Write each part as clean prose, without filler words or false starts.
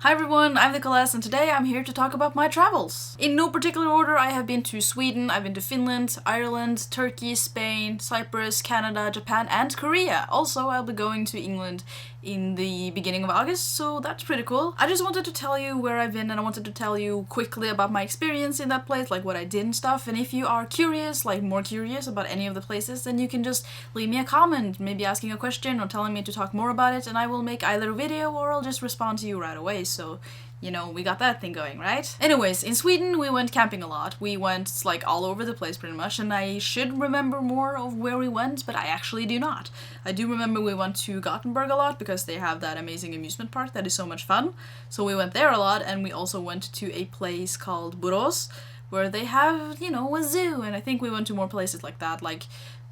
Hi everyone, I'm Nicholas and today I'm here to talk about my travels. In no particular order, I have been to Sweden, I've been to Finland, Ireland, Turkey, Spain, Cyprus, Canada, Japan and Korea. Also, I'll be going to England in the beginning of August, so that's pretty cool. I just wanted to tell you where I've been and I wanted to tell you quickly about my experience in that place, like what I did and stuff. And if you are curious, like more curious about any of the places, then you can just leave me a comment, maybe asking a question or telling me to talk more about it, and I will make either a video or I'll just respond to you right away. So, you know, we got that thing going, right? Anyways, in Sweden we went camping a lot. We went like all over the place pretty much, and I should remember more of where we went, but I actually do not. I do remember we went to Gothenburg a lot because they have that amazing amusement park that is so much fun. So we went there a lot, and we also went to a place called Borås where they have, you know, a zoo, and I think we went to more places like that, like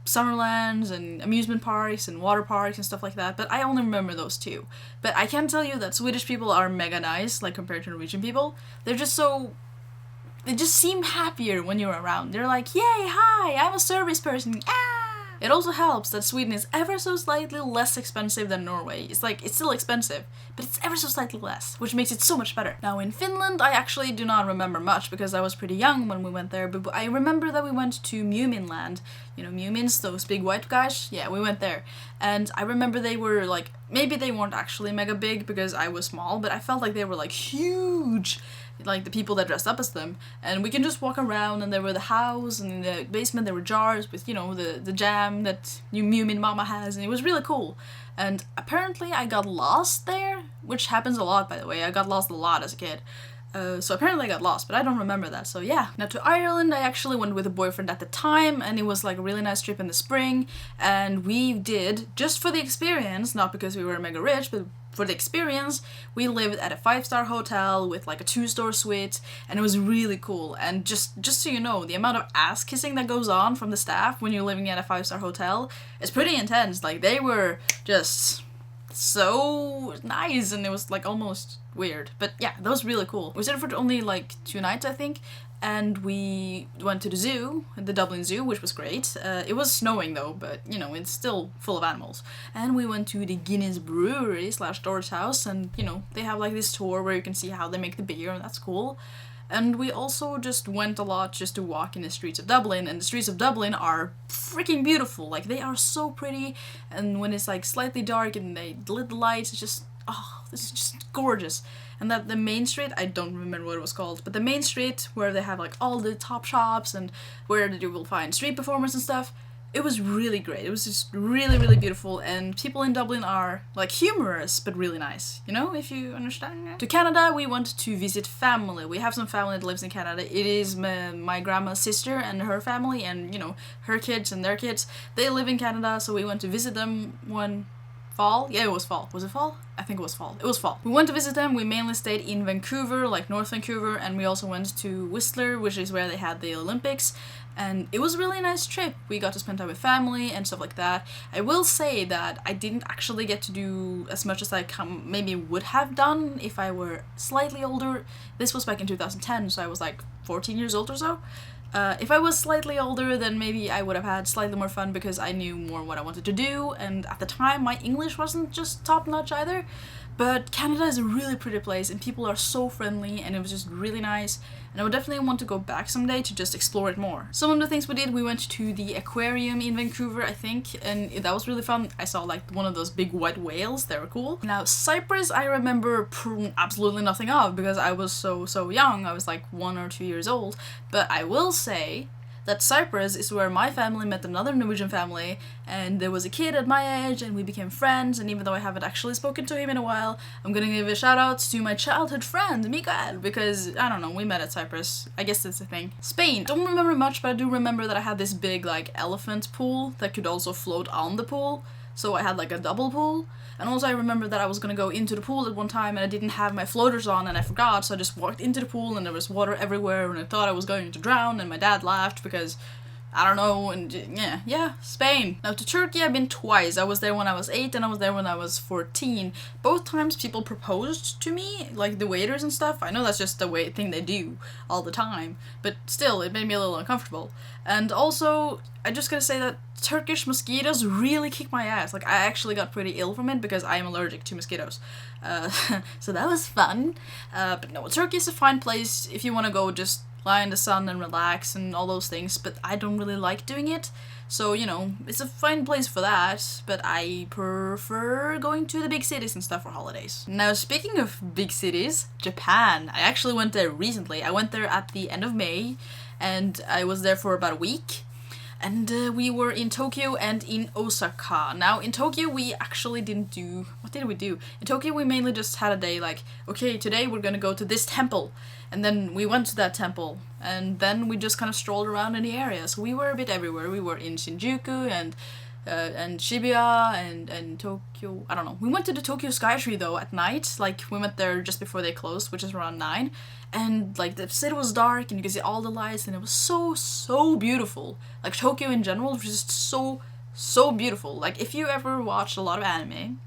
Summerlands and amusement parks and water parks and stuff like that, but I only remember those two. But I can tell you that Swedish people are mega nice, like compared to Norwegian people. They just seem happier when you're around. They're like, yay, hi, I'm a service person, ah! It also helps that Sweden is ever so slightly less expensive than Norway. It's like, it's still expensive, but it's ever so slightly less, which makes it so much better. Now in Finland, I actually do not remember much because I was pretty young when we went there, but I remember that we went to Muminland. You know, Mumins, those big white guys? Yeah, we went there. And I remember they were like, maybe they weren't actually mega big because I was small, but I felt like they were like huge. Like the people that dressed up as them, and we can just walk around, and there were the house, and in the basement there were jars with, you know, the jam that Mumin Mama has, and it was really cool. And apparently I got lost there, which happens a lot, by the way. I got lost a lot as a kid. So apparently I got lost, but I don't remember that, so yeah. Now to Ireland, I actually went with a boyfriend at the time, and it was like a really nice trip in the spring, and we did, just for the experience, not because we were mega rich, but for the experience, we lived at a 5-star hotel with like a 2-star suite, and it was really cool. And just so you know, the amount of ass kissing that goes on from the staff when you're living at a 5-star hotel is pretty intense. Like, they were just so nice, and it was like almost weird, but yeah, that was really cool. We stayed for only like 2 nights, I think, and we went to the zoo, the Dublin Zoo, which was great. It was snowing though, but you know, it's still full of animals. And we went to the Guinness Brewery / Storage House, and you know, they have like this tour where you can see how they make the beer, and that's cool. And we also just went a lot just to walk in the streets of Dublin, and the streets of Dublin are freaking beautiful. Like, they are so pretty, and when it's like slightly dark and they lit the lights, it's just, oh, this is just gorgeous. And that the main street, I don't remember what it was called, but the main street where they have like all the top shops and where you will find street performers and stuff, it was really great. It was just really, really beautiful, and people in Dublin are like humorous but really nice, you know, if you understand. To Canada, we went to visit family. We have some family that lives in Canada. It is my grandma's sister and her family, and you know, her kids and their kids. They live in Canada, so we went to visit them one fall. Yeah, it was fall. Was it fall? I think it was fall. It was fall. We went to visit them. We mainly stayed in Vancouver, like North Vancouver, and we also went to Whistler, which is where they had the Olympics. And it was a really nice trip. We got to spend time with family and stuff like that. I will say that I didn't actually get to do as much as I maybe would have done if I were slightly older. This was back in 2010, so I was like 14 years old or so. If I was slightly older, then maybe I would have had slightly more fun because I knew more what I wanted to do, and at the time my English wasn't just top-notch either. But Canada is a really pretty place, and people are so friendly, and it was just really nice, and I would definitely want to go back someday to just explore it more. Some of the things we did, we went to the aquarium in Vancouver, I think, and that was really fun. I saw like one of those big white whales. They were cool. Now Cyprus, I remember absolutely nothing of because I was so young. I was like 1 or 2 years old, but I will say that Cyprus is where my family met another Norwegian family, and there was a kid at my age, and we became friends, and even though I haven't actually spoken to him in a while, I'm gonna give a shout out to my childhood friend, Mikael, because, I don't know, we met at Cyprus. I guess that's a thing. Spain. Don't remember much, but I do remember that I had this big, like, elephant pool that could also float on the pool, so I had, like, a double pool. And also I remember that I was gonna go into the pool at one time and I didn't have my floaters on and I forgot, so I just walked into the pool and there was water everywhere and I thought I was going to drown, and my dad laughed because I don't know, and yeah, Spain. Now to Turkey I've been twice. I was there when I was 8 and I was there when I was 14. Both times people proposed to me, like the waiters and stuff. I know that's just the thing they do all the time, but still it made me a little uncomfortable. And also, I just gotta say that Turkish mosquitoes really kick my ass. Like I actually got pretty ill from it because I am allergic to mosquitoes. So that was fun. But no, Turkey is a fine place if you want to go just lie in the sun and relax and all those things, but I don't really like doing it. So, you know, it's a fine place for that, but I prefer going to the big cities and stuff for holidays. Now, speaking of big cities, Japan. I actually went there recently. I went there at the end of May, and I was there for about a week. And we were in Tokyo and in Osaka. Now, in Tokyo, we actually didn't do... What did we do? In Tokyo, we mainly just had a day like, okay, today we're gonna go to this temple. And then we went to that temple. And then we just kind of strolled around in the area. So we were a bit everywhere. We were in Shinjuku and Shibuya and Tokyo. I don't know. We went to the Tokyo Skytree though at night. Like we went there just before they closed, which is around 9. And like the city was dark and you could see all the lights and it was so beautiful. Like Tokyo in general was just so beautiful. Like if you ever watched a lot of anime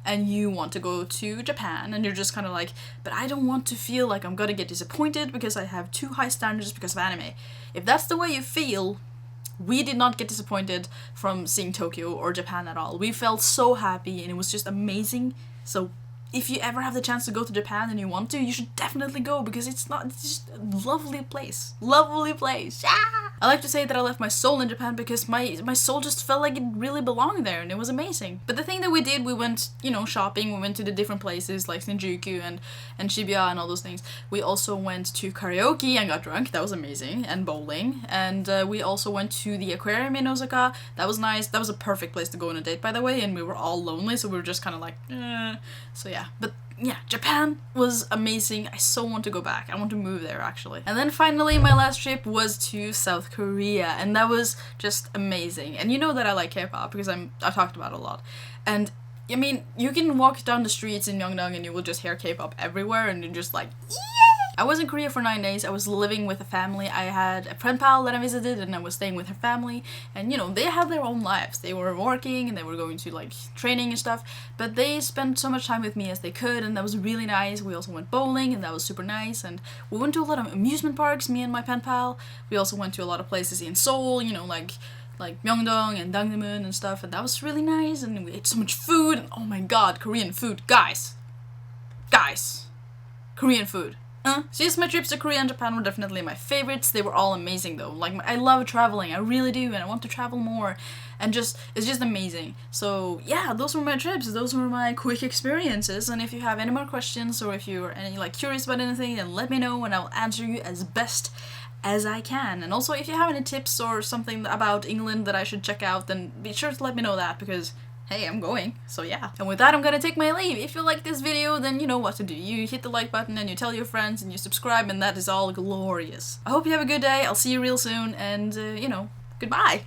and you want to go to Japan and you're just kind of like, but I don't want to feel like I'm gonna get disappointed because I have too high standards because of anime. If that's the way you feel, we did not get disappointed from seeing Tokyo or Japan at all. We felt so happy and it was just amazing. So if you ever have the chance to go to Japan and you want to, you should definitely go because it's just a lovely place. Lovely place. Yeah! I like to say that I left my soul in Japan because my soul just felt like it really belonged there and it was amazing. But the thing that we did, we went, you know, shopping, we went to the different places like Shinjuku and Shibuya and all those things. We also went to karaoke and got drunk, that was amazing, and bowling. And we also went to the aquarium in Osaka, that was nice. That was a perfect place to go on a date, by the way, and we were all lonely, so we were just kind of like, So yeah, but yeah, Japan was amazing. I so want to go back. I want to move there actually. And then finally my last trip was to South Korea and that was just amazing. And you know that I like K-pop because I talked about it a lot. And I mean, you can walk down the streets in Myeongdong and you will just hear K-pop everywhere and you're just like, yeah! I was in Korea for 9 days. I was living with a family. I had a pen pal that I visited and I was staying with her family. And you know, they had their own lives. They were working and they were going to like training and stuff. But they spent so much time with me as they could and that was really nice. We also went bowling and that was super nice. And we went to a lot of amusement parks, me and my pen pal. We also went to a lot of places in Seoul, you know, like Myeongdong and Dangdaemun and stuff. And that was really nice. And we ate so much food. And oh my god, Korean food. Guys. Korean food. So yes, my trips to Korea and Japan were definitely my favorites. They were all amazing though. Like, I love traveling, I really do, and I want to travel more. And it's just amazing. So yeah, those were my trips, those were my quick experiences. And if you have any more questions or if you're curious about anything, then let me know and I'll answer you as best as I can. And also if you have any tips or something about England that I should check out, then be sure to let me know that because hey, I'm going, so yeah. And with that, I'm gonna take my leave. If you like this video, then you know what to do. You hit the like button and you tell your friends and you subscribe and that is all glorious. I hope you have a good day, I'll see you real soon, and you know, goodbye!